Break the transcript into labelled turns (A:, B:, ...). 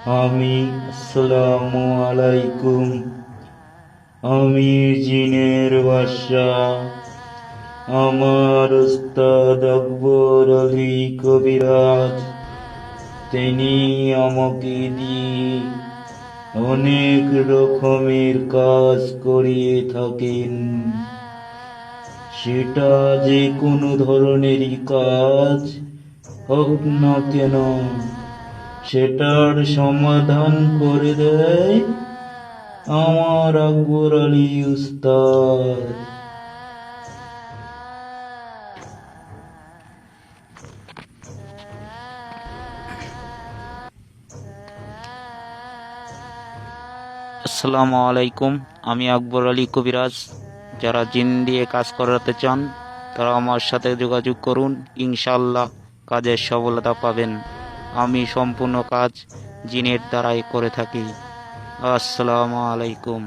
A: আসসালামু আলাইকুম। আমি জিনের বাদশা। আমার উস্তাদ আকবর আলী কবিরাজ, তিনি আমাকে দিয়ে অনেক রকমের কাজ করিয়ে থাকেন। সেটা যে কোনো ধরনেরই কাজ হোক না কেন, সেটার সমাধান করে দেয় আমার আকবর আলী উস্তাদ।
B: আসসালামু আলাইকুম। আমি আকবর আলী কবিরাজ। যারা জিন দিয়ে কাজ করাতে চান তারা আমার সাথে যোগাযোগ করুন, ইনশাআল্লাহ কাজের সফলতা পাবেন। আমি সম্পূর্ণ কাজ জিনের দ্বারাই করে থাকি। আসসালামু আলাইকুম।